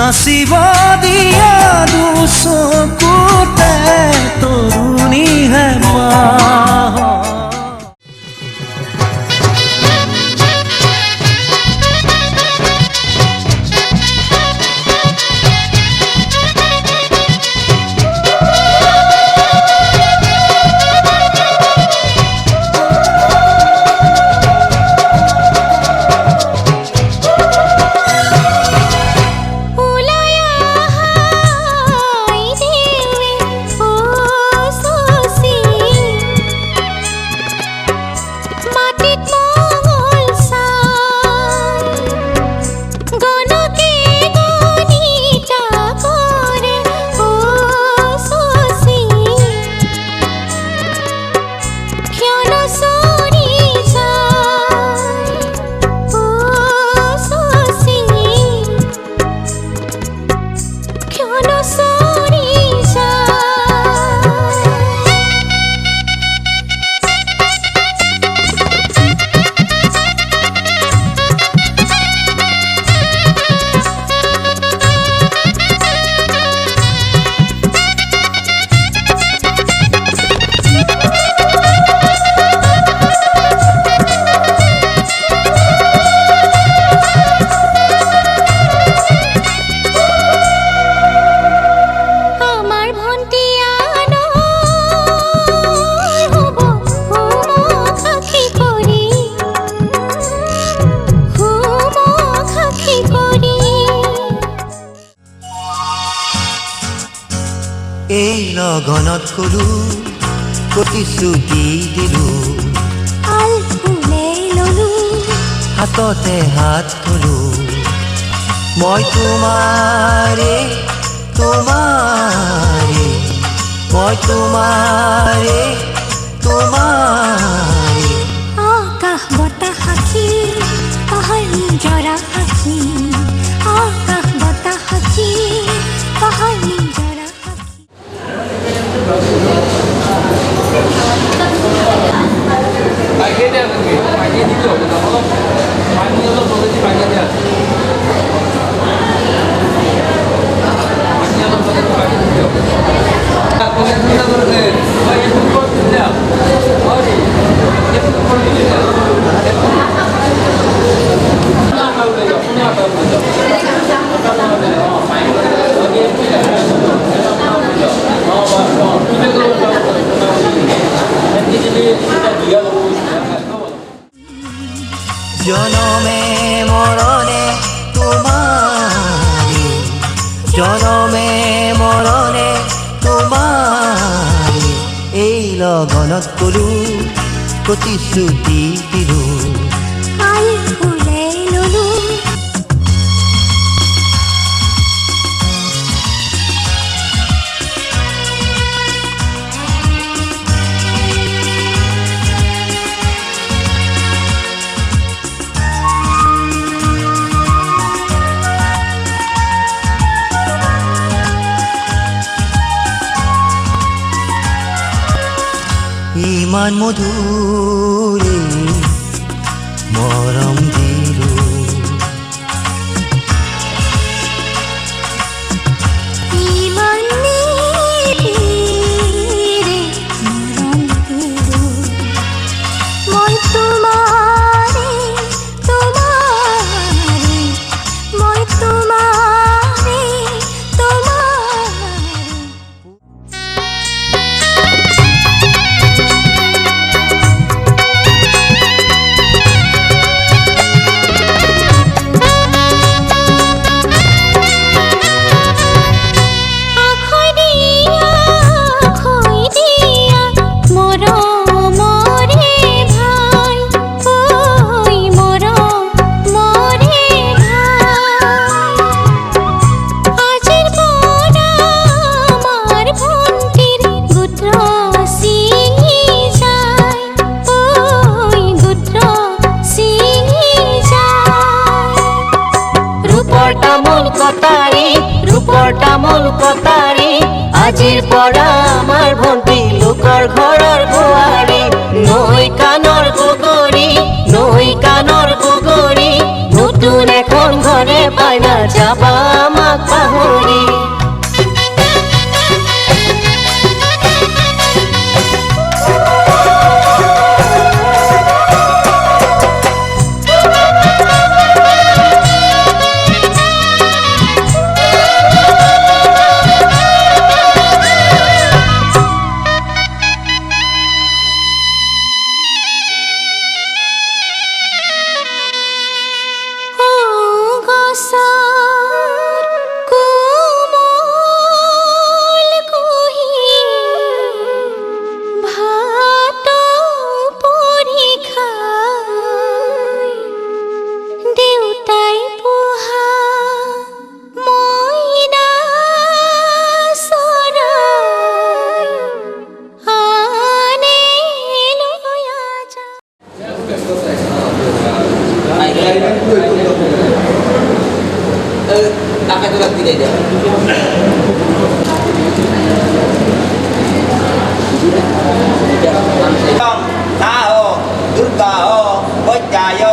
নাচিব দিয়া দুচকুতে তৰুণীহে মাহ। এই লগনত কলো প্ৰতিশ্ৰুতি দিলো, হাততে হাত ধৰো, মই তোমাৰে তোমাৰে, মই তোমাৰে তোমাৰে। আকাশ বতাহ সাক্ষী, পাহাৰ নিজৰা সাক্ষী, আকাশ বতাহ সাক্ষী, পাহাৰ নিজৰা সাক্ষী। জনমে মৰণে তোমাৰি, জনমে মৰণে তোমাৰি। এই লগনত কলো প্ৰতিশ্ৰুতি দিলো, ইমান মধুৰে মৰম দিলো, ইমান নিবিড়ে মৰম দিলো, মই তোমাৰে তোমাৰে, মই তোমাৰে তোমাৰে। তামোল কটাৰী আজিৰ পৰা আমাৰ ভণ্টি লোকৰ ঘৰৰ বোৱাৰী। নৈ কাণৰ বগৰী, নৈ কাণৰ বগৰী, নতুন এখন ঘৰে পাইনা যাবা আমাক টাকা তো লাগতে যাই না হো দুর্গা হো বৈদ্যায়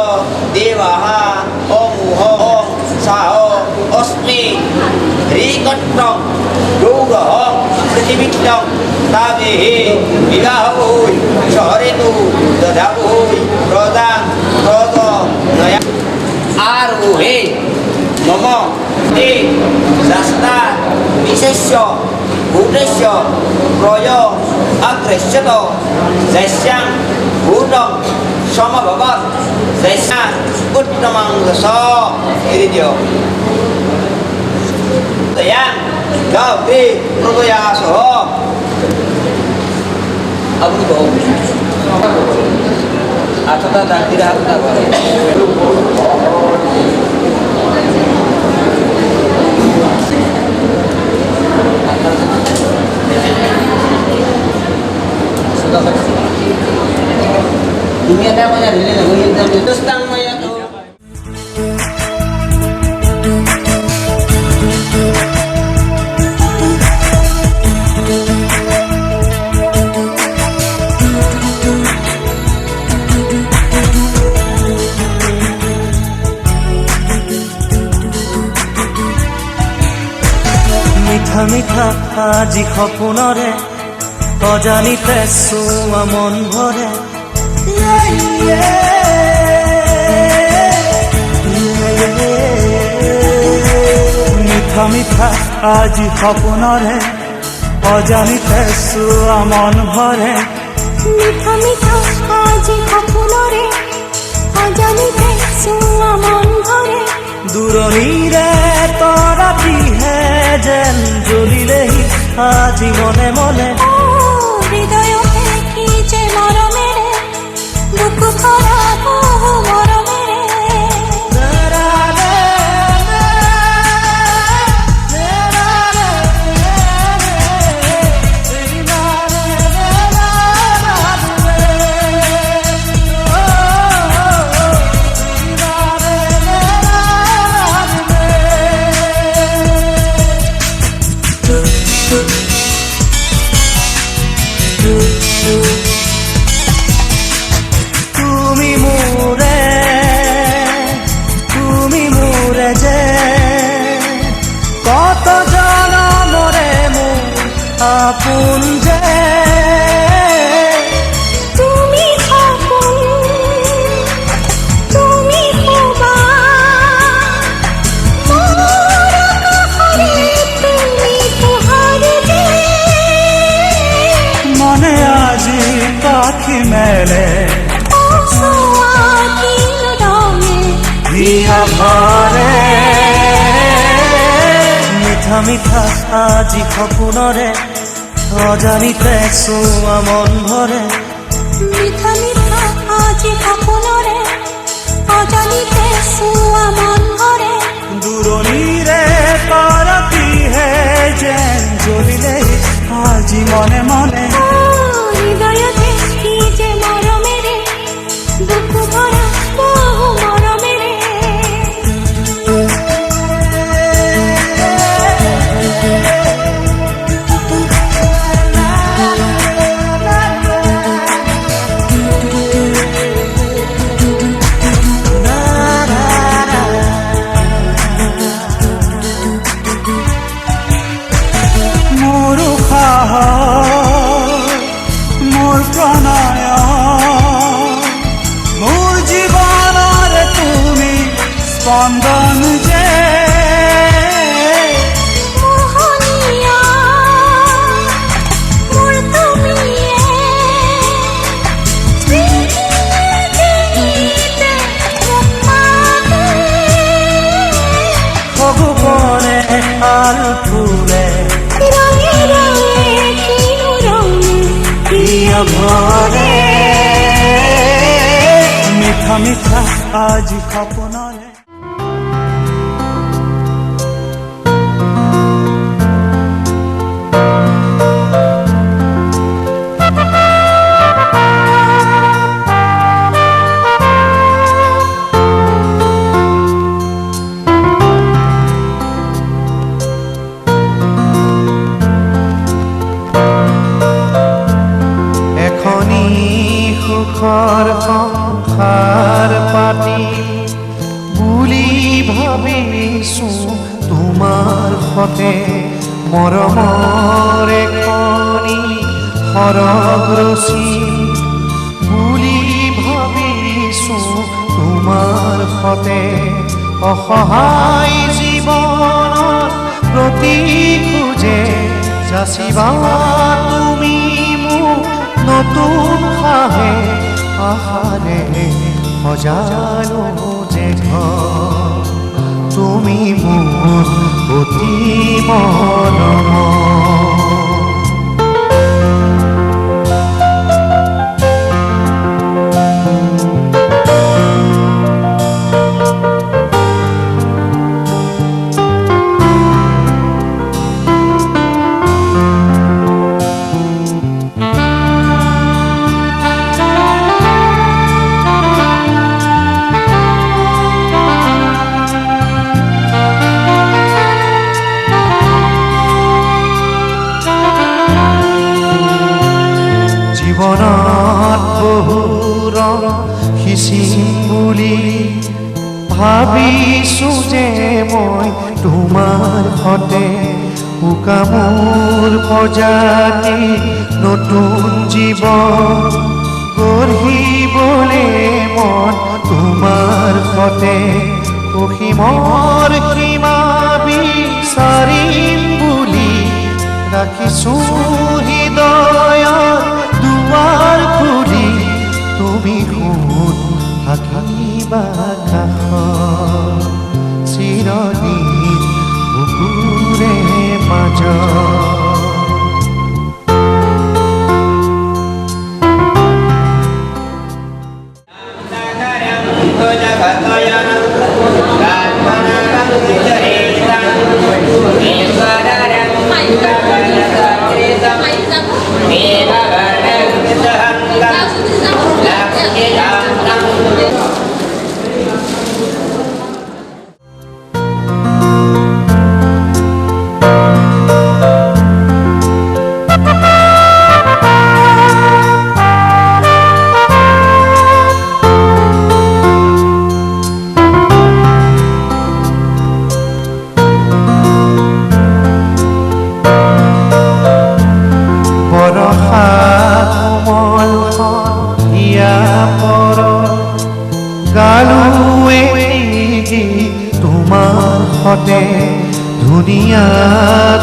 দেবাহ ওম ওম সাহ অস্মি হ্রিকট্টং গৌরহং পৃথিবীট্টং তাবেহে বিবাহৈ শহরেতু দধাবৈ প্রদান প্রদ নয়া আর হে মম তে রাস্তা বিশেষ্য ভূতেশ্য প্রয় অগ্রস্যত যস্যাং ভূতং সমভবৎ যস্যাং উত্তমং স এদিও তয়াং গাবতে প্রগয়াসহ আপনি বহু আততা দাকিরা হাতটা বলে dunia apa ya ini nih itu stang maya tuh মিঠা মিঠা আজি সপোনৰে অজানিতে চোৱা মন ভৰে মিঠা মিঠা আজি সপোনৰে অজানিতে চোৱা মন ভৰে মিঠা মিঠা আজি সপোনৰে অজানিতে চোৱা মন ভৰে দূৰণিৰে তৰাটিহে যেন জ্বলিলেহি আজি মনে মনে হৃদয়তে কি যে মৰমেৰে বুকু ভৰা বহু মৰমেৰে তুমি মোৰে যে কত জনমৰে মোৰ আপোন যে তুমি সপোন তুমি সবাই মোৰ আকাশৰে তুমি পোহৰ যে মনে আজি পাখি মেলে হিয়া ভৰে মিঠা মিঠা আজি সপোনৰে অজানিতে চোৱা মন ভৰে মিঠা মিঠা আজি সপোনৰে অজানিতে চোৱা মন ভৰে দূৰণিৰে তৰাটিহে যেন জ্বলিলে আজি মনে মনে হৃদয়তে কি যে মৰমেৰে বুকু ভৰা বহু মৰমেৰে মোৰ উশাহ মোৰ প্ৰণয় মোৰ জীৱনৰ তুমি স্পন্দন যে মোহনীয়া মোৰ তুমিয়ে স্মৃতিতে সগুপনে আল ফুলে ৰঙে ৰঙে কিনো ৰঙে হিয়া ভৰে মিঠা মিঠা আজি সপোনৰে ভাবিছো তোমাৰ সতে মৰমৰ এখনি সৰগ ৰচি বুলি ভাবিছো তোমাৰ সতে অসহায় জীৱনত প্ৰতি খোজে যাচিবা তুমি মোক নতুন সাহে আশাৰে সজালো যে ঘৰ তুমি মোৰ অতি মৰমৰ জীৱনত বহু ৰং সিঁচিম বুলি ভাবিছো যে মই তোমাৰ সতে উকামূল প্ৰজাতি নতুন জীৱন গঢ়িবলে মন তোমাৰ সতে অসীমৰ সীমা বিচাৰিম বুলি ৰাখিছো হৃদয়ত দুৱাৰ খুলি তুমি সোণ থাকিবা কাষত চিৰদিন বুকুৰে মাজত তোমাৰ সতে ধুনীয়া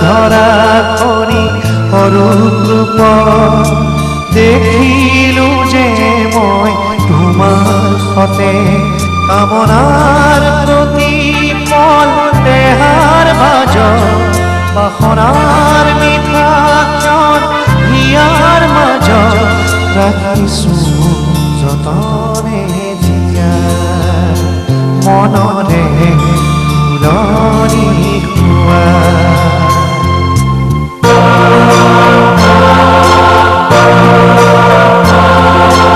ধৰা খনি অৰূপ ৰূপ দেখিলো যে মই তোমাৰ সতে কামনাৰ প্ৰতিফল দেহাৰ মাজত বাসনাৰ মিঠা ক্ষণ হিয়াৰ মাজত ৰাখিছো যতনে জীয়াই মনৰে ফুলনি হোৱা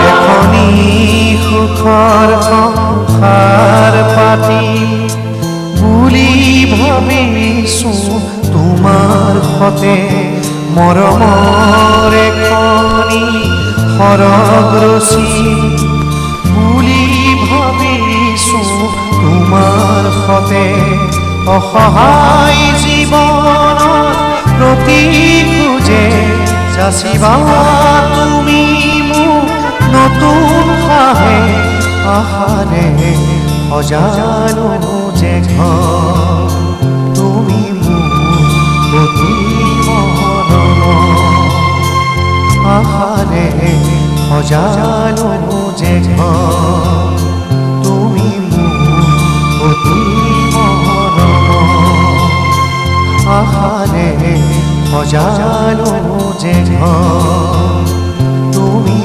এখনি সুখৰ সংসাৰ পাতি বুলি ভাবিছো তোমাৰ সতে মৰমৰ এখনি সৰগ ৰচি বুলি ভাবিছো তোমাৰ সতে অসহায় জীৱনত প্ৰতি খোজে যাচিবা তুমি মোক নতুন সাহে আশাৰে সজালো যে ঘৰ তুমি মোৰ অতি মৰমৰ আশাৰে সজালো যে ঘৰ তুমি মোৰ অতি মৰমৰ আশাৰে সজালো যে ঘৰ তুমি